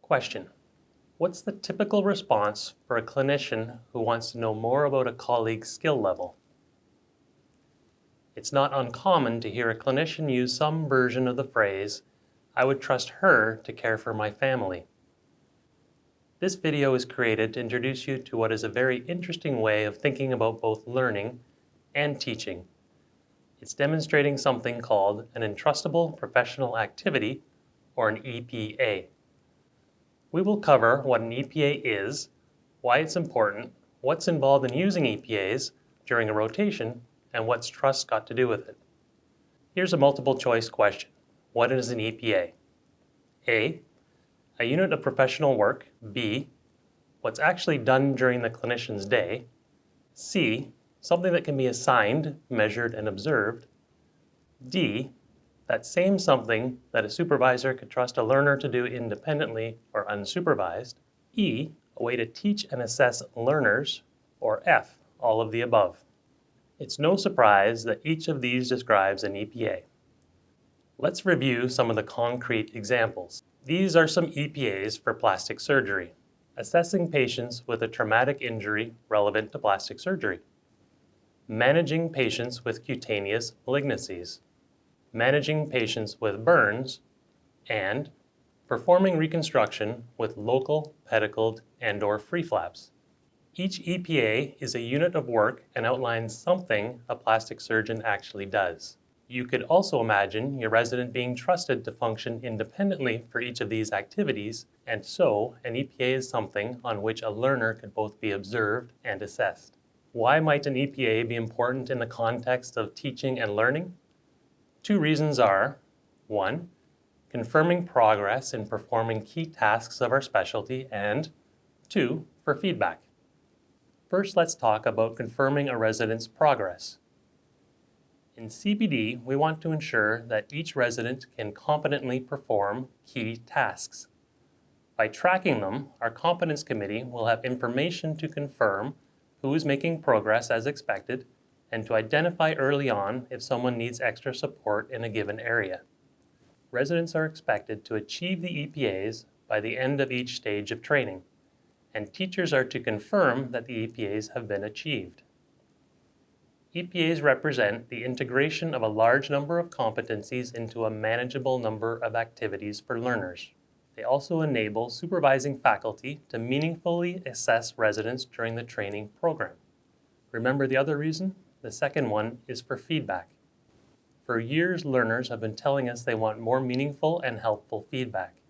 Question: what's the typical response for a clinician who wants to know more about a colleague's skill level? It's not uncommon to hear a clinician use some version of the phrase, "I would trust her to care for my family." This video is created to introduce you to what is a very interesting way of thinking about both learning and teaching. It's demonstrating something called an Entrustable Professional Activity, or an EPA. We will cover what an EPA is, why it's important, what's involved in using EPAs during a rotation, and what's trust got to do with it. Here's a multiple choice question. What is an EPA? A unit of professional work. B, what's actually done during the clinician's day. C, something that can be assigned, measured, and observed. D, that same something that a supervisor could trust a learner to do independently or unsupervised. E, a way to teach and assess learners. Or F, all of the above. It's no surprise that each of these describes an EPA. Let's review some of the concrete examples. These are some EPAs for plastic surgery. Assessing patients with a traumatic injury relevant to plastic surgery. Managing patients with cutaneous malignancies. Managing patients with burns. And performing reconstruction with local, pedicled, and/or free flaps. Each EPA is a unit of work and outlines something a plastic surgeon actually does. You could also imagine your resident being trusted to function independently for each of these activities, and so an EPA is something on which a learner could both be observed and assessed. Why might an EPA be important in the context of teaching and learning? Two reasons are: 1, confirming progress in performing key tasks of our specialty, and 2, for feedback. First, let's talk about confirming a resident's progress. In CPD, we want to ensure that each resident can competently perform key tasks. By tracking them, our competence committee will have information to confirm who is making progress as expected and to identify early on if someone needs extra support in a given area. Residents are expected to achieve the EPAs by the end of each stage of training, and teachers are to confirm that the EPAs have been achieved. EPAs represent the integration of a large number of competencies into a manageable number of activities for learners. They also enable supervising faculty to meaningfully assess residents during the training program. Remember the other reason? The second one is for feedback. For years, learners have been telling us they want more meaningful and helpful feedback.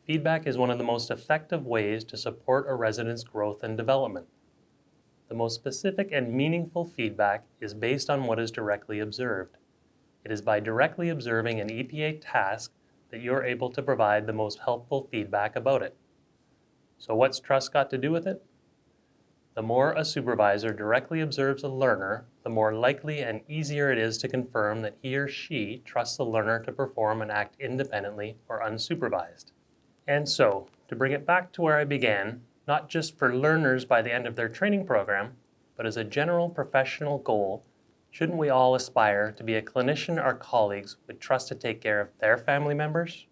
Feedback is one of the most effective ways to support a resident's growth and development. The most specific and meaningful feedback is based on what is directly observed. It is by directly observing an EPA task that you're able to provide the most helpful feedback about it. So what's trust got to do with it? The more a supervisor directly observes a learner, the more likely and easier it is to confirm that he or she trusts the learner to perform an act independently or unsupervised. And so, to bring it back to where I began, not just for learners by the end of their training program, but as a general professional goal, shouldn't we all aspire to be a clinician our colleagues would trust to take care of their family members?